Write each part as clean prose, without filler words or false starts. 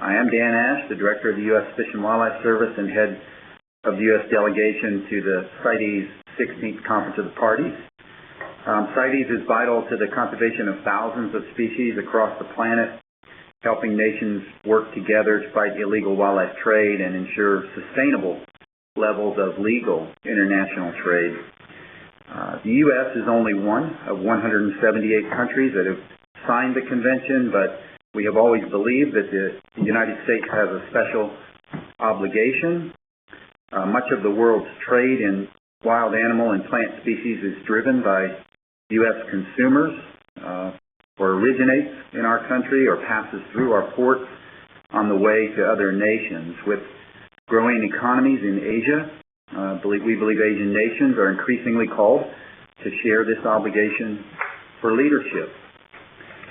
I am Dan Ashe, the Director of the U.S. Fish and Wildlife Service and head of the U.S. delegation to the CITES 16th Conference of the Parties. CITES is vital to the conservation of thousands of species across the planet, helping nations work together to fight illegal wildlife trade and ensure sustainable levels of legal international trade. The U.S. is only one of 178 countries that have signed the convention, but we have always believed that the United States has a special obligation. Much of the world's trade in wild animal and plant species is driven by U.S. consumers, or originates in our country or passes through our ports on the way to other nations. With growing economies in Asia, we believe Asian nations are increasingly called to share this obligation for leadership.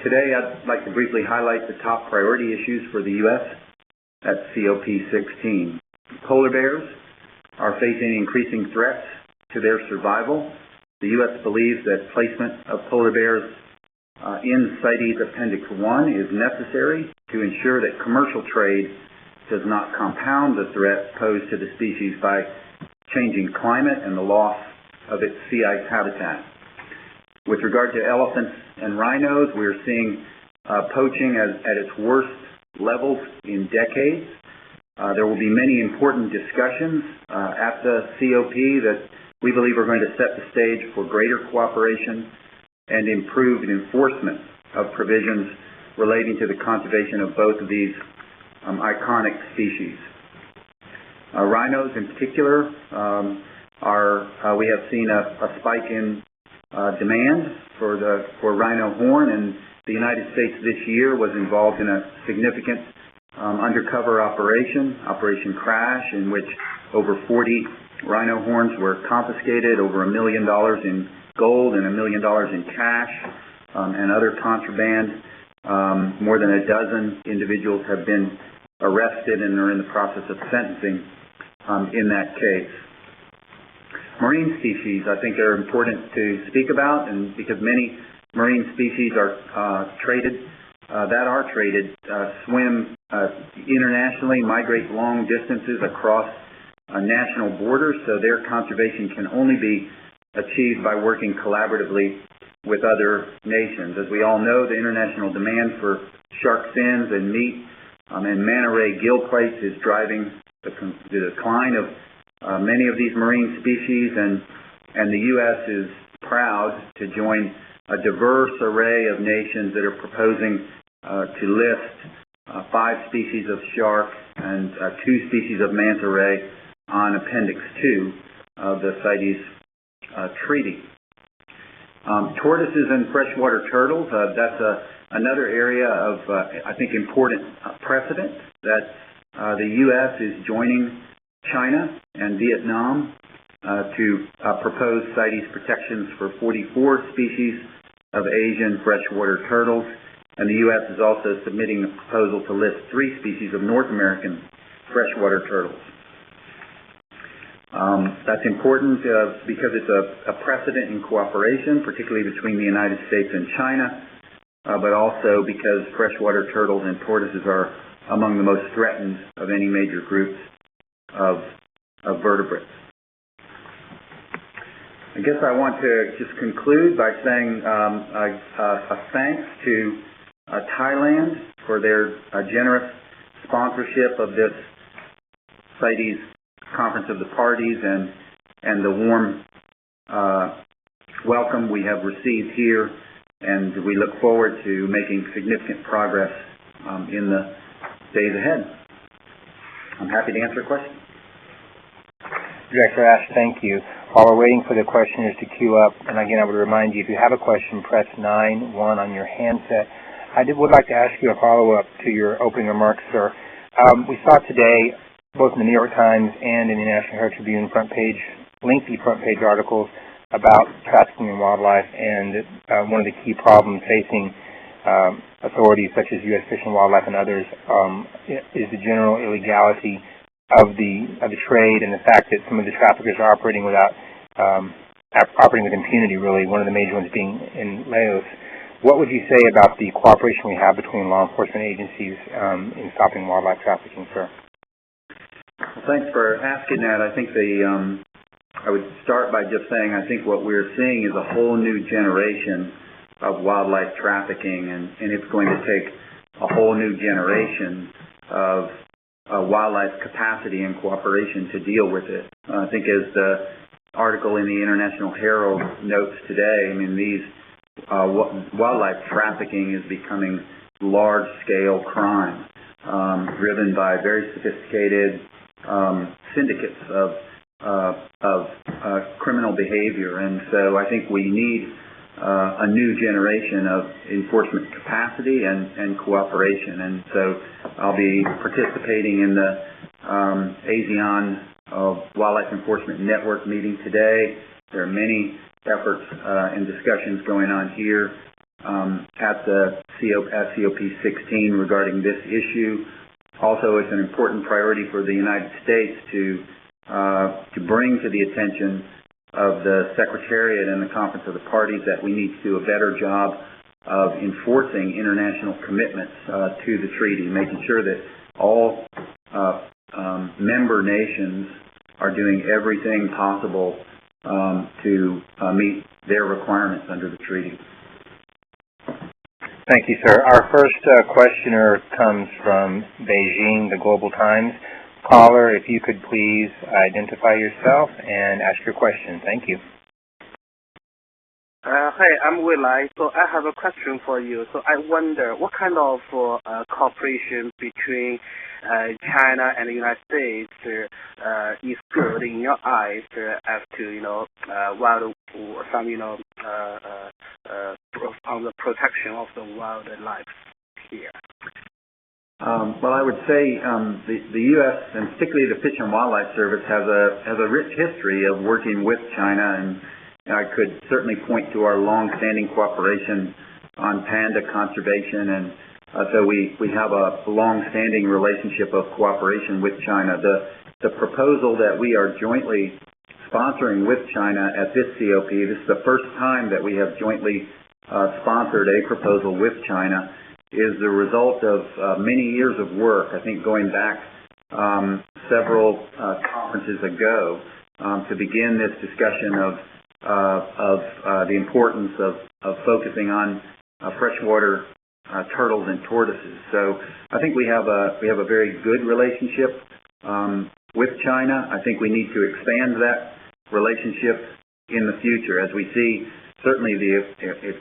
Today, I'd like to briefly highlight the top priority issues for the U.S. at COP16. Polar bears are facing increasing threats to their survival. The U.S. believes that placement of polar bears in CITES Appendix 1 is necessary to ensure that commercial trade does not compound the threat posed to the species by changing climate and the loss of its sea ice habitat. With regard to elephants and rhinos, we're seeing poaching at its worst levels in decades. There will be many important discussions at the COP that we believe are going to set the stage for greater cooperation and improved enforcement of provisions relating to the conservation of both of these iconic species. Rhinos in particular we have seen a spike in demand for rhino horn, and the United States this year was involved in a significant undercover Operation Crash, in which over 40 rhino horns were confiscated, over $1 million in gold and $1 million in cash, and other contraband. More than a dozen individuals have been arrested and are in the process of sentencing in that case. Marine species, I think, are important to speak about, and because many marine species are traded, swim internationally, migrate long distances across national borders, so their conservation can only be achieved by working collaboratively with other nations. As we all know, the international demand for shark fins and meat and manta ray gill plates is driving the decline of many of these marine species, and the U.S. is proud to join a diverse array of nations that are proposing to list 5 species of shark and 2 species of manta ray on Appendix 2 of the CITES Treaty. Tortoises and freshwater turtles, that's another area of, I think, important precedent that the U.S. is joining China and Vietnam to propose CITES protections for 44 species of Asian freshwater turtles, and the U.S. is also submitting a proposal to list 3 species of North American freshwater turtles. That's important because it's a precedent in cooperation, particularly between the United States and China, but also because freshwater turtles and tortoises are among the most threatened of any major groups of vertebrates. I guess I want to just conclude by saying a thanks to Thailand for their generous sponsorship of this CITES Conference of the Parties and the warm welcome we have received here, and we look forward to making significant progress in the days ahead. I'm happy to answer questions. Director Ashe, thank you. While we're waiting for the questioners to queue up, and again I would remind you, if you have a question, press 9-1 on your handset. I would like to ask you a follow-up to your opening remarks, sir. We saw today, both in the New York Times and in the National Herald Tribune lengthy front page articles about trafficking in wildlife, and one of the key problems facing authorities such as U.S. Fish and Wildlife and others is the general illegality of the trade, and the fact that some of the traffickers are operating with impunity, really, one of the major ones being in Laos. what would you say about the cooperation we have between law enforcement agencies in stopping wildlife trafficking, sir? Well, thanks for asking that. I think I would start by just saying I think what we're seeing is a whole new generation of wildlife trafficking, and it's going to take a whole new generation of wildlife capacity and cooperation to deal with it. I think as the article in the International Herald notes today, I mean, these wildlife trafficking is becoming large-scale crime, driven by very sophisticated syndicates of criminal behavior. And so I think we need a new generation of enforcement capacity and cooperation. And so I'll be participating in the ASEAN Wildlife Enforcement Network meeting today. There are many efforts and discussions going on here at COP 16 regarding this issue. Also, it's an important priority for the United States to bring to the attention of the Secretariat and the Conference of the Parties that we need to do a better job of enforcing international commitments to the treaty, making sure that all member nations are doing everything possible to meet their requirements under the treaty. Thank you, sir. Our first questioner comes from Beijing, the Global Times. Caller, if you could please identify yourself and ask your question. Thank you. Hi, I'm Wei Lai. So I have a question for you. So I wonder what kind of cooperation between China and the United States is good in your eyes as to on the protection of the wildlife here. Well, I would say the U.S. and particularly the Fish and Wildlife Service has a rich history of working with China, and I could certainly point to our long-standing cooperation on panda conservation, and so we have a long-standing relationship of cooperation with China. The proposal that we are jointly sponsoring with China at this COP, this is the first time that we have jointly sponsored a proposal with China, is the result of many years of work, I think going back several conferences ago, to begin this discussion of the importance of focusing on freshwater turtles and tortoises. So I think we have a very good relationship with China. I think we need to expand that relationship in the future as we see certainly the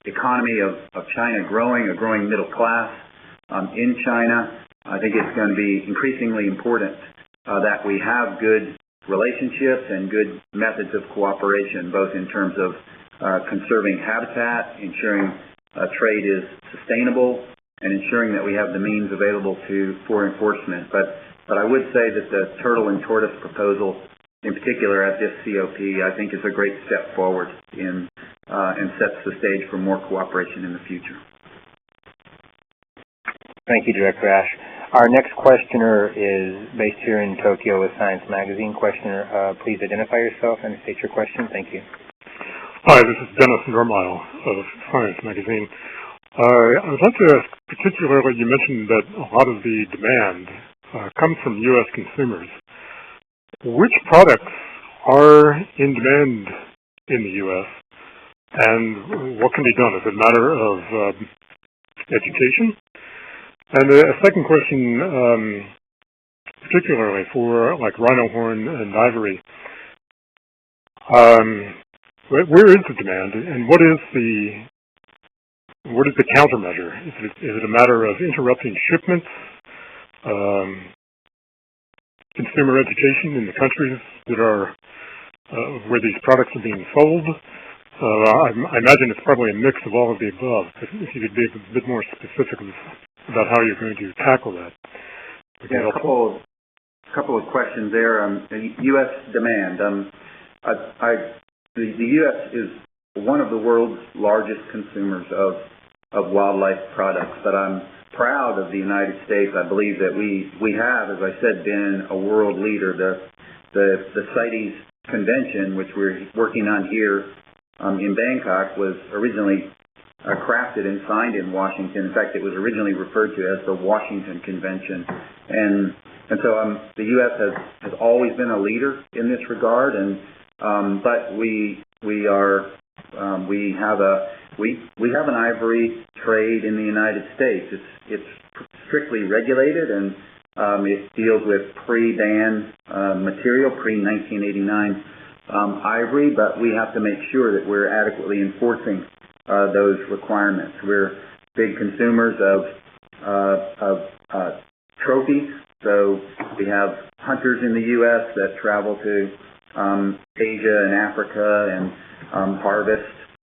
economy of China growing, a growing middle class in China. I think it's going to be increasingly important that we have good relationships and good methods of cooperation, both in terms of conserving habitat, ensuring trade is sustainable, and ensuring that we have the means available for enforcement. But I would say that the turtle and tortoise proposal, in particular at this COP, I think is a great step forward and sets the stage for more cooperation in the future. Thank you, Director Ashe. Our next questioner is based here in Tokyo with Science Magazine. Questioner, please identify yourself and state your question. Thank you. Hi, this is Dennis Normile of Science Magazine. I would like to ask, particularly, you mentioned that a lot of the demand comes from U.S. consumers. Which products are in demand in the U.S., and what can be done? Is it a matter of education? And a second question, particularly for like rhino horn and ivory, where is the demand, and what is the countermeasure? Is it a matter of interrupting shipments, consumer education in the countries that are where these products are being sold? I imagine it's probably a mix of all of the above. But if you could be a bit more specific about how you're going to tackle that. Yeah, a couple of questions there. U.S. demand. The U.S. is one of the world's largest consumers of wildlife products, but I'm proud of the United States. I believe that we have, as I said, been a world leader. The CITES convention, which we're working on here in Bangkok, was originally crafted and signed in Washington. In fact, it was originally referred to as the Washington Convention. And so the U.S. has always been a leader in this regard, but we have an ivory trade in the United States. It's strictly regulated, and it deals with pre-ban material, pre-1989 ivory, but we have to make sure that we're adequately enforcing those requirements. We're big consumers of trophies, so we have hunters in the U.S. that travel to Asia and Africa and harvest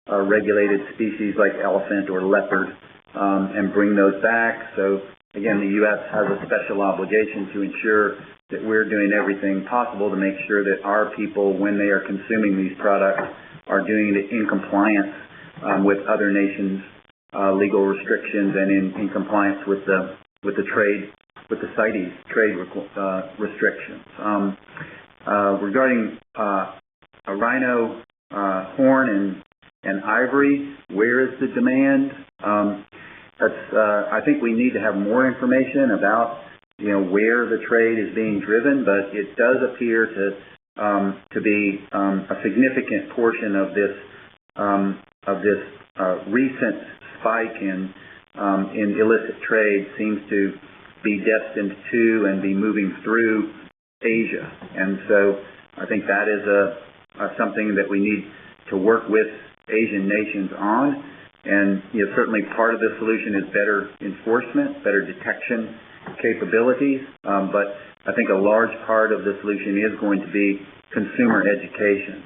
regulated species like elephant or leopard and bring those back. So again, the U.S. has a special obligation to ensure that we're doing everything possible to make sure that our people, when they are consuming these products, are doing it in compliance with other nations' legal restrictions and in compliance with the CITES trade restrictions. Regarding rhino horn and ivory, where is the demand? I think we need to have more information about where the trade is being driven, but it does appear to be a significant portion of this recent spike in illicit trade seems to be destined to and be moving through Asia. And so I think that is something that we need to work with Asian nations on. And certainly part of the solution is better enforcement, better detection capabilities. But I think a large part of the solution is going to be consumer education,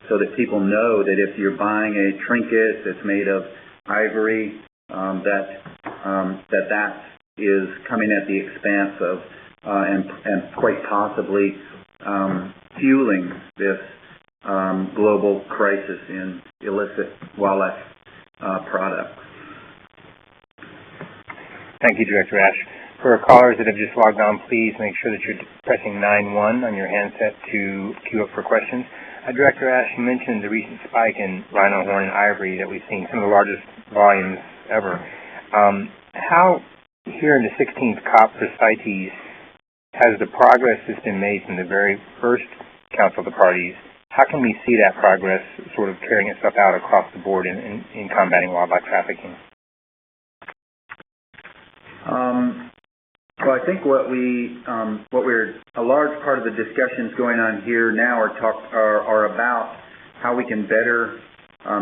so that people know that if you're buying a trinket that's made of ivory, that is coming at the expense of and quite possibly fueling this global crisis in illicit wildlife products. Thank you, Director Ashe. For callers that have just logged on, please make sure that you're pressing 9-1 on your handset to queue up for questions. Director Ashe, you mentioned the recent spike in rhino horn and ivory that we've seen, some of the largest volumes ever. How, here in the 16th COP for CITES, has the progress that's been made from the very first Council of the Parties, how can we see that progress sort of carrying itself out across the board in combating wildlife trafficking? Well, I think a large part of the discussions going on here now are about how we can better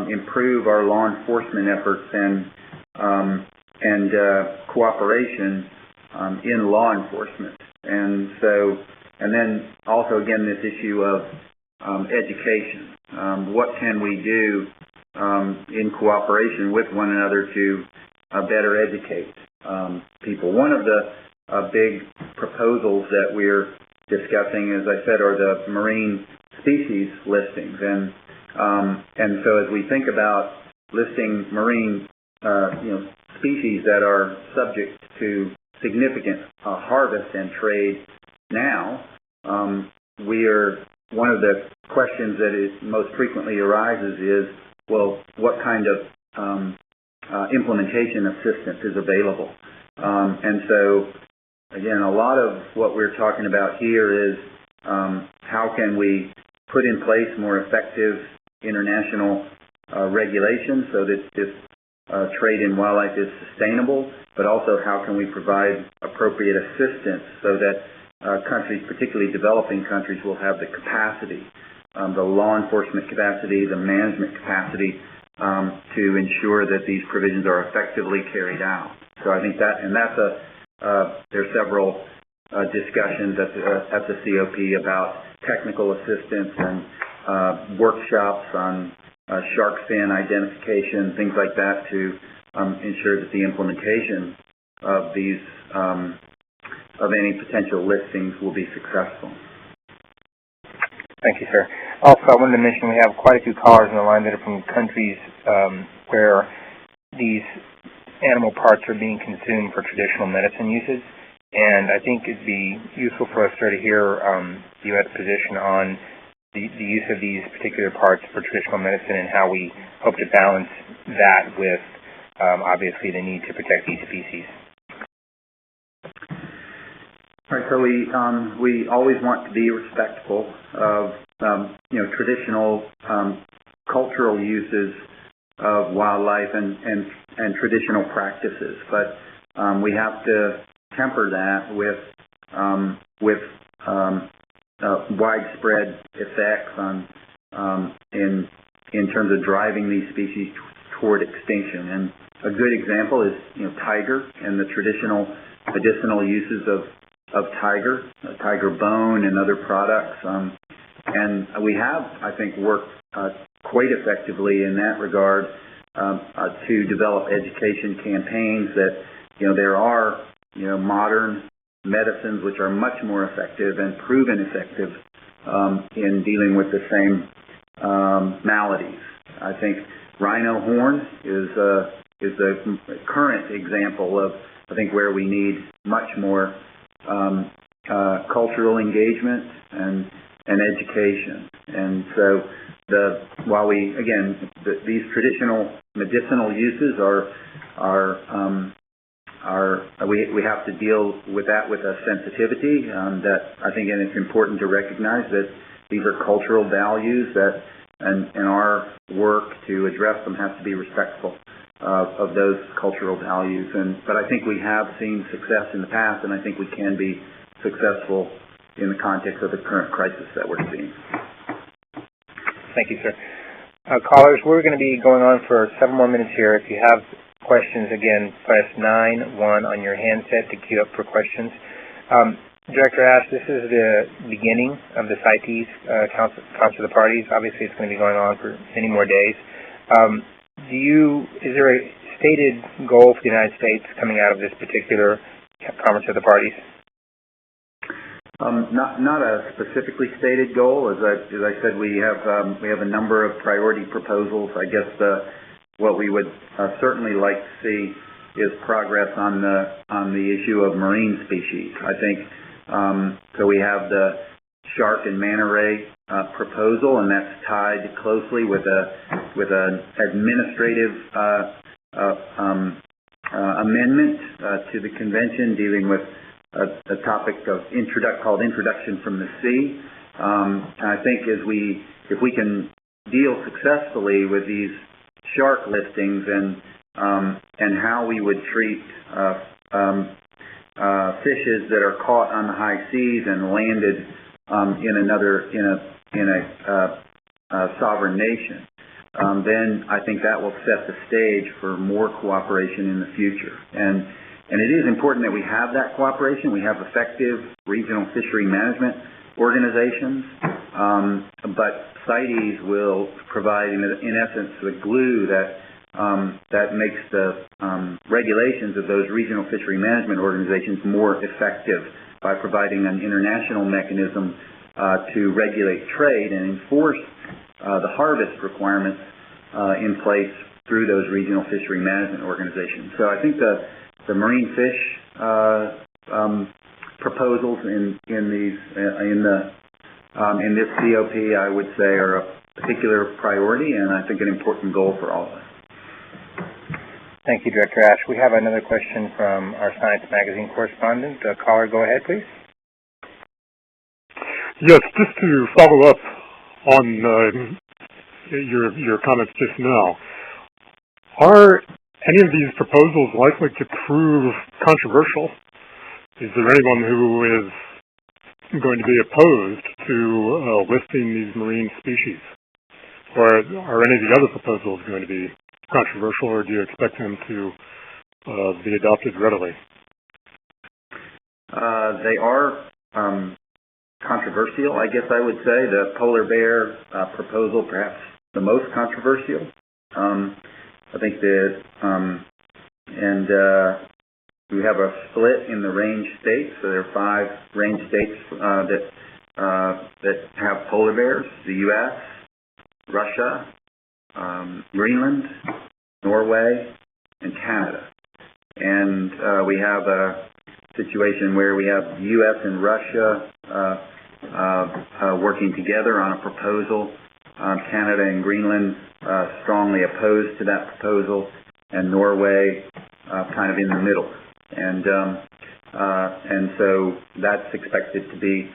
improve our law enforcement efforts and cooperation in law enforcement. And then also again this issue of education. What can we do in cooperation with one another to better educate people? One of the big proposals that we're discussing, as I said, are the marine species listings. And so as we think about listing marine species that are subject to significant harvest and trade now, one of the questions that is most frequently arises is, well, what kind of implementation assistance is available? And so, again, a lot of what we're talking about here is how can we put in place more effective international regulations so that this trade in wildlife is sustainable, but also how can we provide appropriate assistance so that countries, particularly developing countries, will have the capacity, the law enforcement capacity, the management capacity to ensure that these provisions are effectively carried out. So I think there are several discussions at the COP about technical assistance and workshops on shark fin identification, things like that, to ensure that the implementation of these of any potential listings will be successful. Thank you, sir. Also, I wanted to mention we have quite a few callers on the line that are from countries where these animal parts are being consumed for traditional medicine uses, and I think it'd be useful for us, sir, to hear the U.S. position on the use of these particular parts for traditional medicine and how we hope to balance that with obviously the need to protect these species. Right, so we always want to be respectful of traditional cultural uses of wildlife and traditional practices, but we have to temper that with widespread effects in terms of driving these species toward extinction. And a good example is tiger and the traditional medicinal uses of tiger bone and other products. And we have, I think, worked quite effectively in that regard to develop education campaigns that there are modern medicines which are much more effective and proven effective in dealing with the same maladies. I think rhino horn is the current example of, I think, where we need much more cultural engagement and education. And so while these traditional medicinal uses we have to deal with that with a sensitivity that I think, and it's important to recognize that these are cultural values that, and our work to address them has to be respectful of those cultural values. But I think we have seen success in the past, and I think we can be successful in the context of the current crisis that we're seeing. Thank you, sir. Callers, we're going to be going on for several more minutes here. If you have questions, again, press 9-1 on your handset to queue up for questions. Director Ashe, this is the beginning of the CITES Council of the Parties. Obviously, it's going to be going on for many more days. Is there a stated goal for the United States coming out of this particular Conference of the Parties? Not a specifically stated goal. As I said, we have a number of priority proposals. I guess what we would certainly like to see is progress on the issue of marine species. I think so. We have the shark and manta ray proposal, and that's tied closely with an administrative amendment to the convention dealing with a topic called introduction from the sea. And I think if we can deal successfully with these shark listings and how we would treat fishes that are caught on the high seas and landed in a sovereign nation, then I think that will set the stage for more cooperation in the future. And it is important that we have that cooperation. We have effective regional fishery management organizations, but CITES will provide, in essence, the glue that makes the regulations of those regional fishery management organizations more effective by providing an international mechanism to regulate trade and enforce the harvest requirements in place through those regional fishery management organizations. So I think the marine fish proposals in this COP, I would say, are a particular priority and I think an important goal for all of us. Thank you, Director Ashe. We have another question from our Science Magazine correspondent. Caller, go ahead, please. Yes, just to follow up on your comments just now, are any of these proposals likely to prove controversial? Is there anyone who is going to be opposed to listing these marine species? Or are any of the other proposals going to be controversial, or do you expect them to be adopted readily? They are controversial, I guess I would say. The polar bear proposal, perhaps the most controversial. I think we have a split in the range states. So there are 5 range states that have polar bears: the U.S., Russia, Greenland, Norway, and Canada. And we have a situation where we have the U.S. and Russia working together on a proposal. Canada and Greenland strongly opposed to that proposal, and Norway kind of in the middle. And so that's expected to be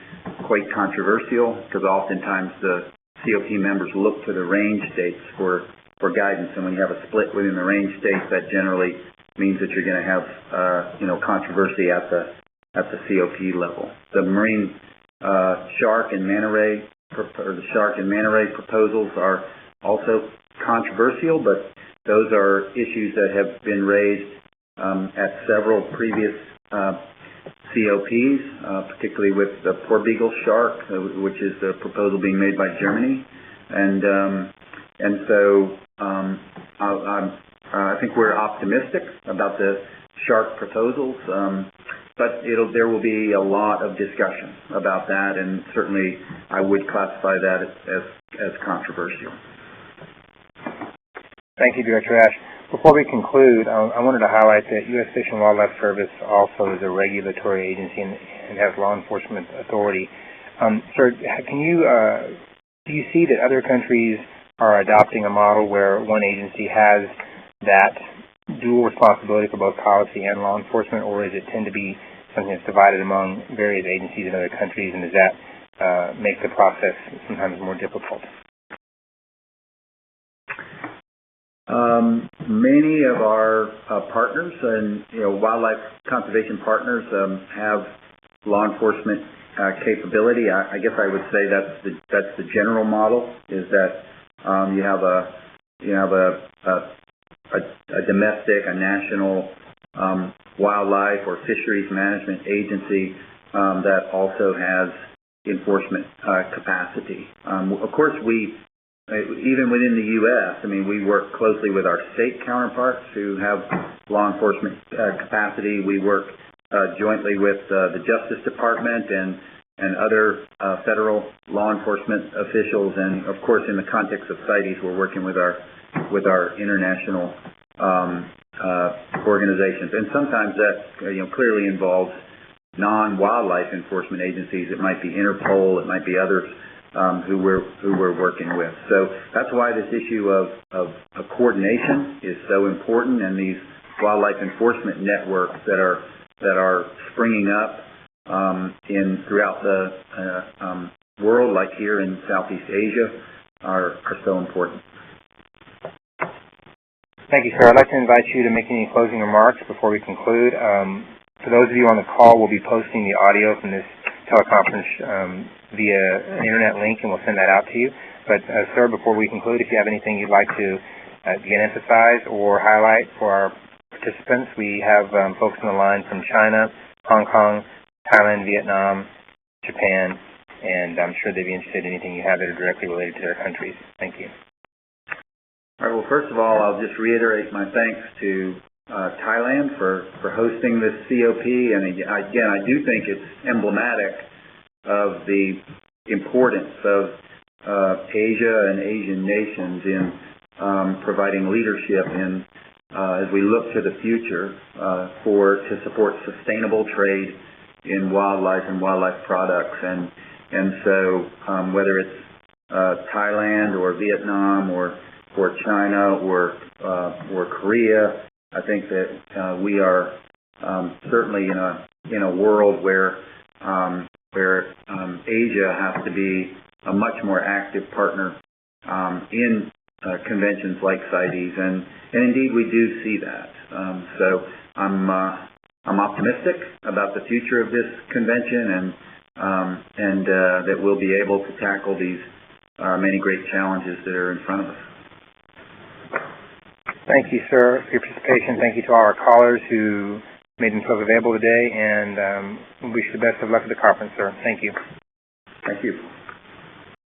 quite controversial, because oftentimes the COP members look to the range states for guidance, and when you have a split within the range states, that generally means that you're going to have controversy at the COP level. The marine shark and manta ray proposals are also controversial, but those are issues that have been raised at several previous COPs, particularly with the poor beagle shark, which is the proposal being made by Germany, and so I think we're optimistic about the shark proposals, but there will be a lot of discussion about that, and certainly I would classify that as controversial. Thank you, Director Ashe. Before we conclude, I wanted to highlight that U.S. Fish and Wildlife Service also is a regulatory agency and has law enforcement authority. Sir, do you see that other countries are adopting a model where one agency has that dual responsibility for both policy and law enforcement, or does it tend to be something that's divided among various agencies in other countries, and does that make the process sometimes more difficult? Many of our partners and wildlife conservation partners have law enforcement capability. I guess I would say that's the general model, is that you have a domestic, a national wildlife or fisheries management agency that also has enforcement capacity. Of course, even within the U.S., we work closely with our state counterparts who have law enforcement capacity. We work jointly with the Justice Department and other federal law enforcement officials, and of course, in the context of CITES, we're working with our international organizations. And sometimes that clearly involves non-wildlife enforcement agencies. It might be Interpol, it might be others who we're working with. So that's why this issue of coordination is so important, and these wildlife enforcement networks that are springing up throughout the world, like here in Southeast Asia, are so important. Thank you, sir. I'd like to invite you to make any closing remarks before we conclude. For those of you on the call, we'll be posting the audio from this teleconference via an internet link, and we'll send that out to you. But, sir, before we conclude, if you have anything you'd like to again emphasize or highlight for our participants, we have folks on the line from China, Hong Kong, Thailand, Vietnam, Japan, and I'm sure they'd be interested in anything you have that are directly related to their countries. Thank you. All right, well, first of all, I'll just reiterate my thanks to Thailand for hosting this COP, and again, I do think it's emblematic of the importance of Asia and Asian nations in providing leadership as we look to the future to support sustainable trade in wildlife and wildlife products, and so whether it's Thailand or Vietnam or China or Korea, I think that we are certainly in a world where Asia has to be a much more active partner in conventions like CITES, and indeed we do see that. So I'm optimistic about the future of this convention, and that we'll be able to tackle these many great challenges that are in front of us. Thank you, sir, for your participation. Thank you to all our callers who made themselves available today, and we wish you the best of luck at the conference, sir. Thank you. Thank you.